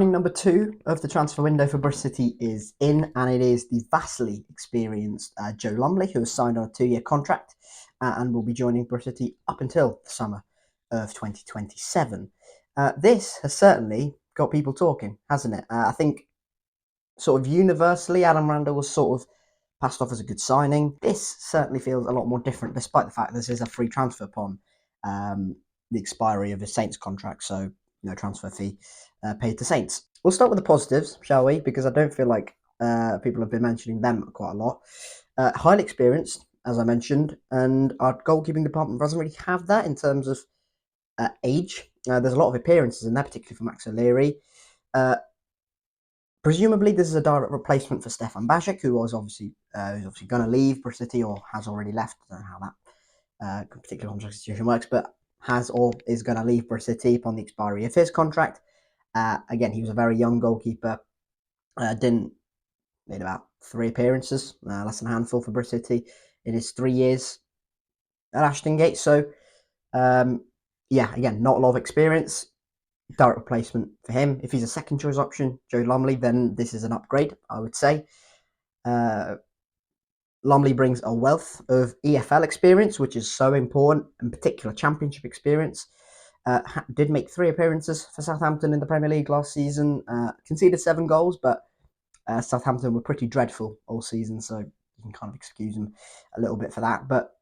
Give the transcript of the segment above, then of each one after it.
Number two of the transfer window for Bristol City is in, and it is the vastly experienced Joe Lumley, who has signed on a 2-year contract and will be joining Bristol City up until the summer of 2027. This has certainly got people talking, hasn't it? I think sort of universally, Adam Randall was sort of passed off as a good signing. This certainly feels a lot more different, despite the fact this is a free transfer upon the expiry of his Saints contract, so no transfer fee paid to Saints. We'll start with the positives, shall we? Because I don't feel like people have been mentioning them quite a lot. Highly experienced, as I mentioned, and our goalkeeping department doesn't really have that in terms of age. There's a lot of appearances in there, particularly for Max O'Leary. Presumably, this is a direct replacement for Stefan Bajek, who's obviously going to leave Bristol City or has already left. I don't know how that particular contract situation works, but has or is going to leave Bristol City upon the expiry of his contract. Again, he was a very young goalkeeper. Made about 3 appearances, less than a handful for Bristol City in his 3 years at Ashton Gate. So, again, not a lot of experience. Direct replacement for him. If he's a second choice option, Joe Lumley, then this is an upgrade, I would say. Lumley brings a wealth of EFL experience, which is so important, in particular Championship experience. Did make 3 appearances for Southampton in the Premier League last season. Conceded 7 goals, but Southampton were pretty dreadful all season, so you can kind of excuse him a little bit for that. But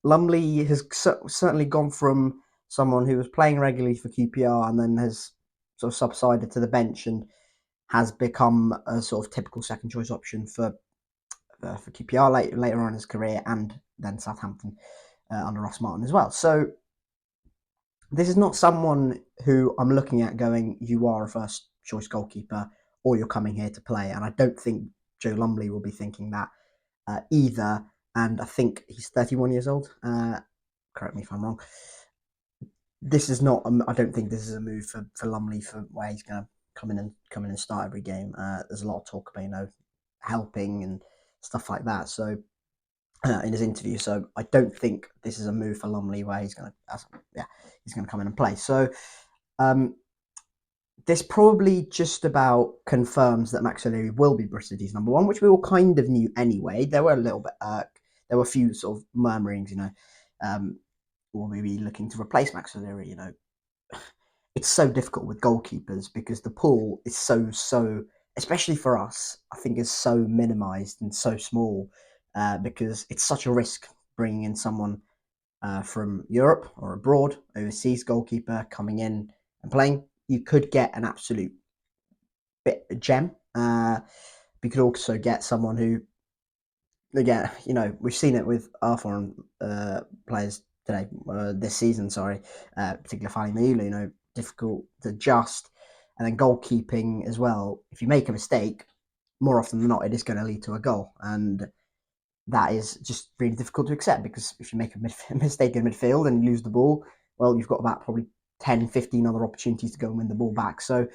Lumley has certainly gone from someone who was playing regularly for QPR and then has sort of subsided to the bench and has become a sort of typical second choice option for QPR later on in his career, and then Southampton under Ross Martin as well. So this is not someone who I'm looking at going, you are a first choice goalkeeper or you're coming here to play. And I don't think Joe Lumley will be thinking that either. And I think he's 31 years old. Correct me if I'm wrong. This is not. I don't think this is a move for Lumley for where he's going to come in and start every game. There's a lot of talk about helping and stuff like that. So in his interview, so I don't think this is a move for Lumley where he's going to come in and play. So this probably just about confirms that Max O'Leary will be Bristol City's number 1, which we all kind of knew anyway. There were a few sort of murmurings, will we be looking to replace Max O'Leary? It's so difficult with goalkeepers because the pool is so, especially for us, I think is so minimised and so small because it's such a risk bringing in someone from Europe or abroad, overseas goalkeeper coming in and playing. You could get an absolute gem. We could also get someone who, again, we've seen it with our foreign players today, this season, particularly Fali Mayula, difficult to adjust. And then goalkeeping as well. If you make a mistake, more often than not, it is going to lead to a goal. And that is just really difficult to accept because if you make a mistake in midfield and you lose the ball, well, you've got about probably 10, 15 other opportunities to go and win the ball back. So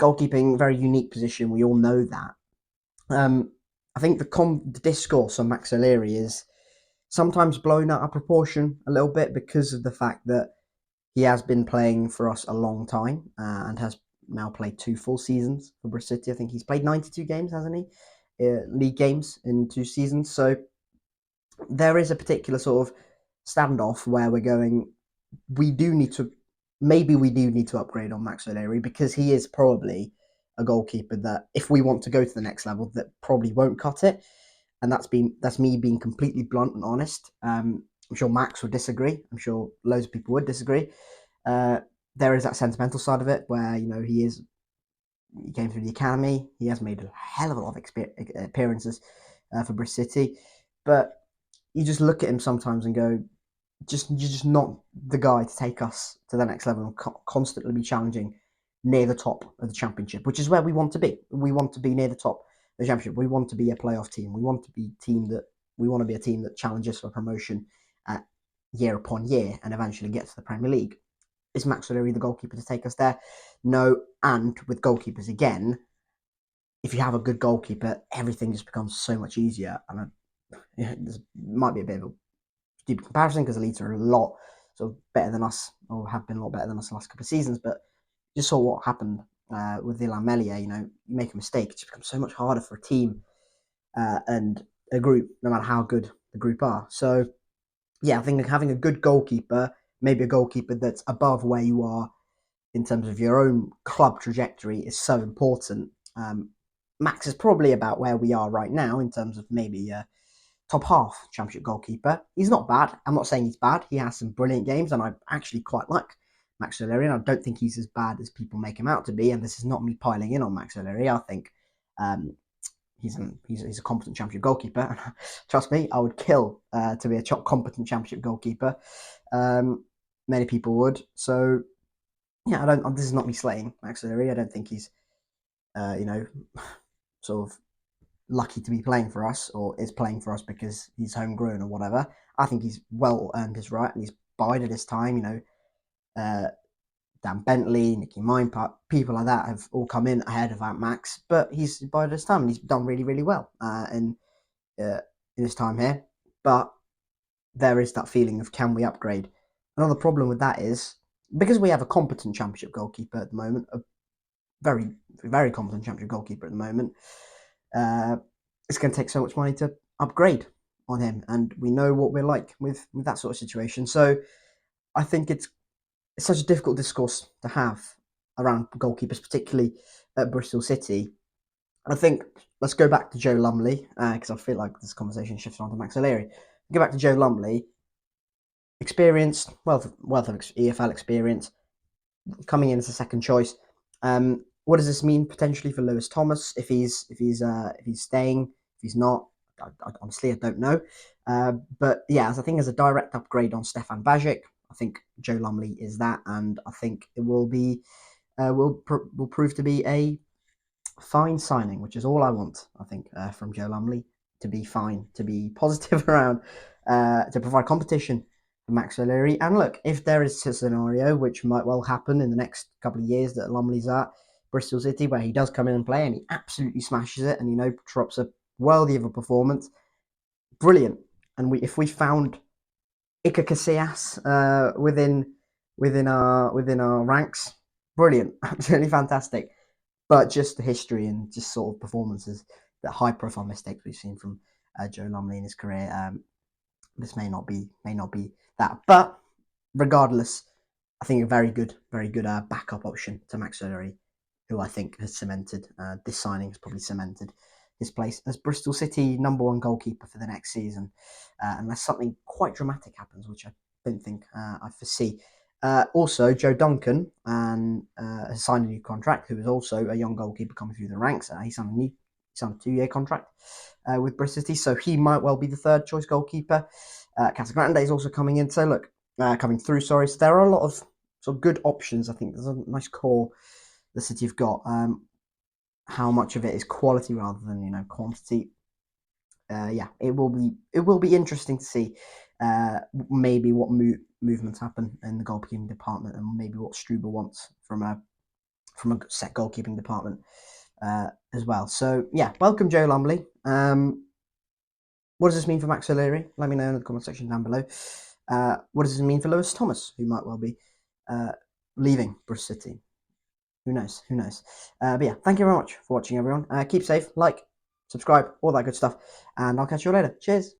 goalkeeping, very unique position. We all know that. I think the discourse on Max O'Leary is sometimes blown out of proportion a little bit because of the fact that he has been playing for us a long time and has now played 2 full seasons for Bristol City. I think he's played 92 games, hasn't he? League games in 2 seasons. So there is a particular sort of standoff where we're going, we do need to upgrade on Max O'Leary because he is probably a goalkeeper that if we want to go to the next level, that probably won't cut it. And that's me being completely blunt and honest. I'm sure Max would disagree. I'm sure loads of people would disagree. There is that sentimental side of it where, he came through the academy. He has made a hell of a lot of appearances for Bristol City. But you just look at him sometimes and go, you're just not the guy to take us to the next level and constantly be challenging near the top of the Championship, which is where we want to be. We want to be near the top of the Championship. We want to be a playoff team. We want to be a team that challenges for promotion year upon year and eventually gets to the Premier League. Is Max O'Leary the goalkeeper to take us there? No. And with goalkeepers, again, if you have a good goalkeeper, everything just becomes so much easier. And this might be a bit of a stupid comparison because the Leeds are a lot sort of better than us, or have been a lot better than us the last couple of seasons. But just saw what happened with Ilan Melia. You know, you make a mistake, it just becomes so much harder for a team and a group, no matter how good the group are. So yeah, I think having a good goalkeeper, maybe a goalkeeper that's above where you are in terms of your own club trajectory, is so important. Max is probably about where we are right now in terms of maybe top half championship goalkeeper. He's not bad. I'm not saying he's bad. He has some brilliant games, and I actually quite like Max O'Leary. I don't think he's as bad as people make him out to be. And this is not me piling in on Max O'Leary. I think um, he's a competent championship goalkeeper. Trust me, I would kill to be a competent championship goalkeeper. Many people would. So yeah, I don't. This is not me slaying Max O'Leary. I don't think he's you know sort of lucky to be playing for us or is playing for us because he's homegrown or whatever. I think he's well earned his right and he's bided his time. You know, uh, Dan Bentley, Nicky Minepart, people like that have all come in ahead of Max, but he's bided his time and he's done really, really well in his time here. But there is that feeling of can we upgrade? Another problem with that is because we have a competent championship goalkeeper at the moment, a very, very competent championship goalkeeper at the moment. Uh, it's going to take so much money to upgrade on him, and we know what we're like with that sort of situation. So I think it's such a difficult discourse to have around goalkeepers, particularly at Bristol City. I think let's go back to Joe Lumley because I feel like this conversation shifts on to Max O'Leary. Go back to Joe Lumley, experienced, wealth of EFL experience, coming in as a second choice. What does this mean potentially for Lewis Thomas if he's staying? If he's not, honestly I don't know. But yeah, I think as a direct upgrade on Stefan Bajic, I think Joe Lumley is that, and I think it will be will prove to be a fine signing, which is all I want. I think from Joe Lumley to be fine, to be positive around, to provide competition for Max O'Leary. And look, if there is a scenario which might well happen in the next couple of years that Lumley's at Bristol City, where he does come in and play and he absolutely smashes it, and drops a worthy of a performance, brilliant. And if we found Iker Casillas within our ranks, brilliant, absolutely fantastic. But just the history and just sort of performances, the high profile mistakes we've seen from Joe Lumley in his career, this may not be that. But regardless, I think a very good backup option to Max O'Leary, who I think has cemented this signing has probably cemented his place as Bristol City #1 goalkeeper for the next season, unless something quite dramatic happens, which I don't think I foresee. Also, Joe Duncan has signed a new contract, who is also a young goalkeeper coming through the ranks. He signed a 2-year contract with Bristol City, so he might well be the third choice goalkeeper. Casagrande is also coming in. So look, coming through. Sorry, so there are a lot of sort of good options. I think there's a nice core the City have got. How much of it is quality rather than quantity? Yeah, it will be interesting to see maybe what movements happen in the goalkeeping department, and maybe what Struber wants from a set goalkeeping department as well. So yeah, welcome Joe Lumley. What does this mean for Max O'Leary? Let me know in the comment section down below. What does this mean for Lewis Thomas, who might well be leaving Bristol City? Who knows? Who knows? But yeah, thank you very much for watching, everyone. Keep safe, like, subscribe, all that good stuff, and I'll catch you later. Cheers.